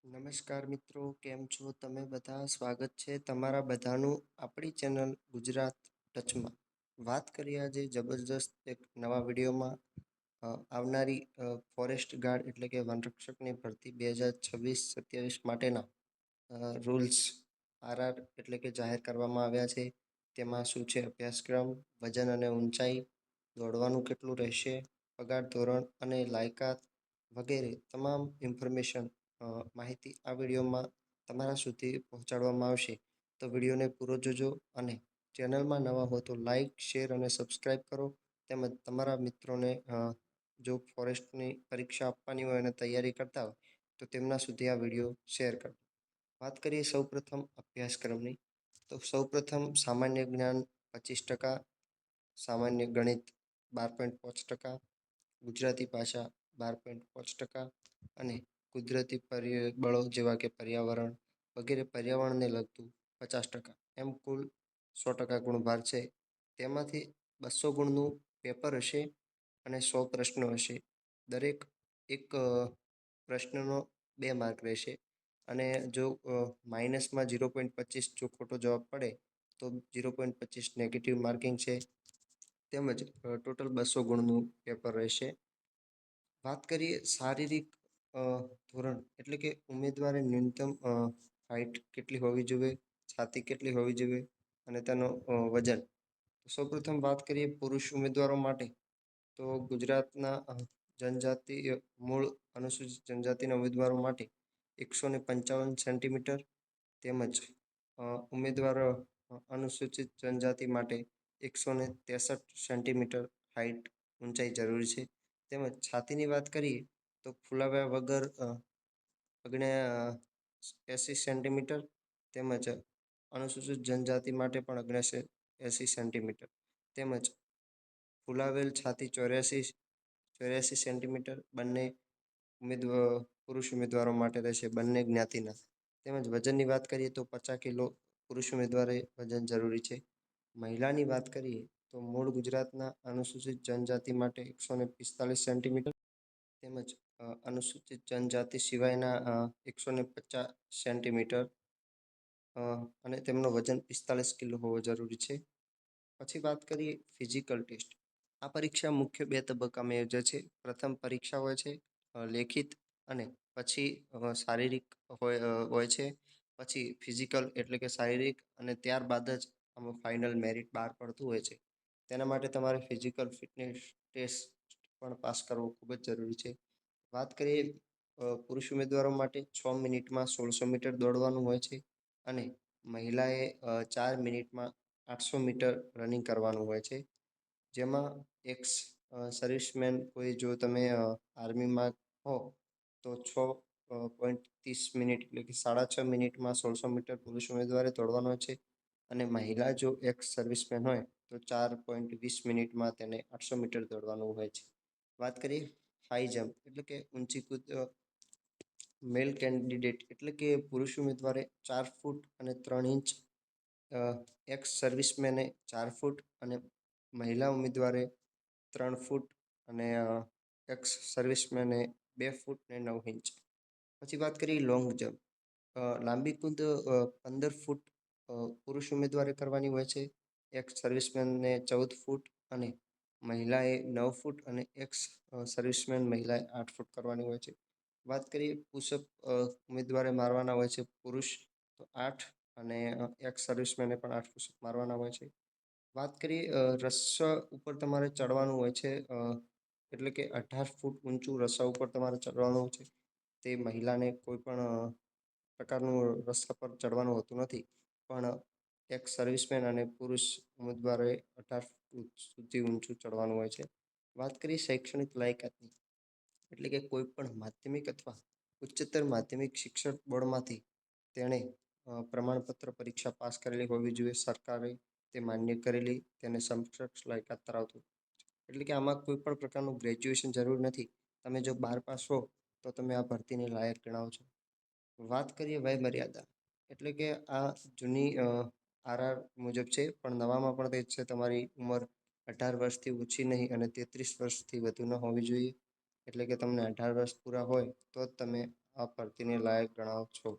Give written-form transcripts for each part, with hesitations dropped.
નમસ્કાર મિત્રો, કેમ છો તમે બધા? સ્વાગત છે તમારા બધાનું આપણી ચેનલ ગુજરાત ટચમાં. વાત કરીએ આજે જબરજસ્ત એક નવા વિડીયોમાં આવનારી ફોરેસ્ટ ગાર્ડ એટલે કે વનરક્ષકની ભરતી 2026-27 માટેના રૂલ્સ આરઆર એટલે કે જાહેર કરવામાં આવ્યા છે. તેમાં શું છે અભ્યાસક્રમ, વજન અને ઊંચાઈ, દોડવાનું કેટલું રહેશે, પગાર ધોરણ અને લાયકાત વગેરે તમામ ઇન્ફોર્મેશન માહિતી આ વિડીયોમાં તમારા સુધી પહોંચાડવામાં આવશે. તો વિડીયોને પૂરો જોજો અને ચેનલમાં નવા હો તો લાઈક, શેર અને સબસ્ક્રાઈબ કરો. તેમજ તમારા મિત્રોને જો ફોરેસ્ટની પરીક્ષા આપવાની હોય અને તૈયારી કરતા હોય તો તેમના સુધી આ વિડીયો શેર કરો. વાત કરીએ સૌપ્રથમ અભ્યાસક્રમની, તો સૌપ્રથમ સામાન્ય જ્ઞાન 25%, સામાન્ય ગણિત 12.5%, ગુજરાતી ભાષા 12.5% અને કુદરતી પરિબળો જેવા કે પર્યાવરણ વગેરે પર્યાવરણને લગતું 50%. એમ કુલ 100% ગુણભાર છે. તેમાંથી 200 ગુણનું પેપર હશે અને 100 પ્રશ્નો હશે. દરેક એક પ્રશ્નનો 2 માર્ક રહેશે અને જો માઇનસમાં 0.25 જો ખોટો જવાબ પડે તો 0.25 નેગેટિવ માર્કિંગ છે. તેમજ ટોટલ 200 ગુણનું પેપર રહેશે. વાત કરીએ શારીરિક ધોરણ એટલે કે ઉમેદવારે ન્યૂનતમ હાઇટ કેટલી હોવી જોઈએ, છાતી કેટલી હોવી જોઈએ અને તેનો વજન. સૌપ્રથમ વાત કરીએ પુરુષ ઉમેદવારો માટે, તો ગુજરાતના જનજાતિ મૂળ અનુસૂચિત જનજાતિના ઉમેદવારો માટે 155 સેન્ટીમીટર તેમજ ઉમેદવાર અનુસૂચિત જનજાતિ માટે 163 સેન્ટીમીટર હાઇટ ઊંચાઈ જરૂરી છે. તેમજ છાતીની વાત કરીએ તો ફુલાવ્યા વગર 80 સેન્ટીમીટર તેમજ અનુસૂચિત જનજાતિ માટે પણ 80 સેન્ટીમીટર તેમજ ફુલાવેલ છાતી 84 સેન્ટીમીટર બંને પુરુષ ઉમેદવારો માટે રહેશે, બંને જ્ઞાતિના. તેમજ વજનની વાત કરીએ તો 50 કિલો પુરુષ ઉમેદવારે વજન જરૂરી છે. મહિલાની વાત કરીએ તો મૂળ ગુજરાતના અનુસૂચિત જનજાતિ માટે 145 સેન્ટીમીટર તેમજ અનુસૂચિત જનજાતિ સિવાયના 150 સેન્ટીમીટર અને તેમનો વજન 45 કિલો હોવો જરૂરી છે. પછી વાત કરીએ ફિઝિકલ ટેસ્ટ. આ પરીક્ષા મુખ્ય 2 તબક્કામાં યોજાય છે. પ્રથમ પરીક્ષા હોય છે લેખિત અને પછી શારીરિક હોય છે. પછી ફિઝિકલ એટલે કે શારીરિક અને ત્યારબાદ જ આમાં ફાઇનલ મેરિટ બહાર પડતું હોય છે. તેના માટે તમારે ફિઝિકલ ફિટનેસ ટેસ્ટ પણ પાસ કરવો ખૂબ જ જરૂરી છે. વાત કરીએ પુરુષ ઉમેદવારો માટે 6 મિનિટમાં 1600 મીટર દોડવાનું હોય છે અને મહિલાએ 4 મિનિટમાં 800 મીટર રનિંગ કરવાનું હોય છે. જેમાં એક સર્વિસમેન કોઈ જો તમે આર્મીમાં હો તો 6.30 મિનિટ એટલે કે 6.5 મિનિટમાં 1600 મીટર પુરુષ ઉમેદવારે દોડવાનો છે અને મહિલા જો એક સર્વિસમેન હોય તો 4.20 મિનિટમાં તેને 800 મીટર દોડવાનું હોય છે. વાત કરીએ હાઈ જમ્પ એટલે કે ઊંચી કૂદ. મેલ કેન્ડિડેટ એટલે કે પુરુષ ઉમેદવારે 4 ફૂટ અને 3 ઇંચ, એક્સ સર્વિસમેને 4 ફૂટ અને મહિલા ઉમેદવારે 3 ફૂટ અને એક્સ સર્વિસમેને 2 ફૂટ ને 9 ઇંચ. પછી વાત કરીએ લોંગ જમ્પ. લાંબી કૂદ 15 ફૂટ પુરુષ ઉમેદવારે કરવાની હોય છે, એક્સ સર્વિસમેનને 14 ફૂટ અને મહિલાએ 9 ફૂટ અને એક્સ સર્વિસમેન મહિલાએ 8 ફૂટ કરવાની હોય છે. વાત કરીએ પુશઅપ ઉમેદવારે મારવાના હોય છે પુરુષ તો 8 અને એક્સ સર્વિસમેને પણ 8 પુશઅપ મારવાના હોય છે. વાત કરીએ રસ્સા ઉપર તમારે ચડવાનું હોય છે એટલે કે 18 ફૂટ ઊંચું રસ્સા ઉપર તમારે ચડવાનું હોય છે. તે મહિલાને કોઈ પણ પ્રકારનું રસ્તા પર ચડવાનું હોતું નથી, પણ એક સર્વિસમેન અને પુરુષ ઉમેદવારોએ 18 ફૂટ સુધી ઊંચું ચડવાનું હોય છે. વાત કરીએ શૈક્ષણિક લાયકાતની એટલે કે કોઈ પણ માધ્યમિક અથવા ઉચ્ચતર માધ્યમિક શિક્ષણ બોર્ડમાંથી તેણે પ્રમાણપત્ર પરીક્ષા પાસ કરેલી હોવી જોઈએ. સરકારે તે માન્ય કરેલી તેને સમકક્ષ લાયકાત ધરાવતું એટલે કે આમાં કોઈ પણ પ્રકારનું ગ્રેજ્યુએશન જરૂર નથી. તમે જો 12 પાસ હો તો તમે આ ભરતીને લાયક ગણાવો છો. વાત કરીએ વય મર્યાદા એટલે કે આ જૂની આરઆર મુજબ છે પણ નવામાં પણ તે છે તમારી ઉંમર 18 વર્ષથી ઓછી નહીં અને 33 વર્ષથી વધુ ન હોવી જોઈએ. એટલે કે તમને 18 વર્ષ પૂરા હોય તો જ તમે આ ભરતીને લાયક ગણાવો છો?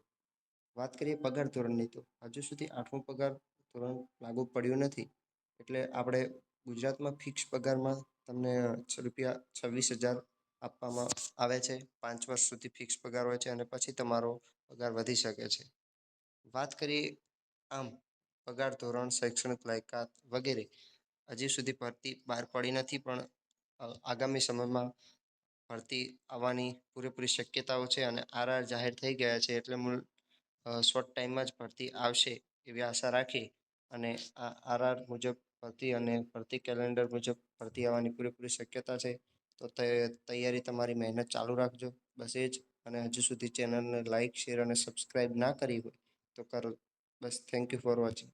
વાત કરીએ પગાર ધોરણની તો હજુ સુધી 8મું પગાર ધોરણ લાગુ પડ્યું નથી. એટલે આપણે ગુજરાતમાં ફિક્સ પગારમાં તમને રૂપિયા 26,000 આપવામાં આવે છે. 5 વર્ષ સુધી ફિક્સ પગાર હોય છે અને પછી તમારો પગાર વધી શકે છે. વાત કરીએ આમ પગાર ધોરણ, શૈક્ષણિક લાયકાત વગેરે હજી સુધી ભરતી બહાર પડી નથી, પણ આગામી સમયમાં ભરતી આવવાની પૂરેપૂરી શક્યતાઓ છે અને આરઆર જાહેર થઈ ગયા છે. એટલે શોર્ટ ટાઈમમાં જ ભરતી આવશે એવી આશા રાખી અને આ આરઆર મુજબ ભરતી અને ભરતી કેલેન્ડર મુજબ ભરતી આવવાની પૂરેપૂરી શક્યતા છે. તો તૈયારી તમારી મહેનત ચાલુ રાખજો. બસ એ જ. અને હજુ સુધી ચેનલને લાઇક, શેર અને સબસ્ક્રાઇબ ના કરી હોય તો કરો. બસ થેન્ક યુ ફોર વોચિંગ.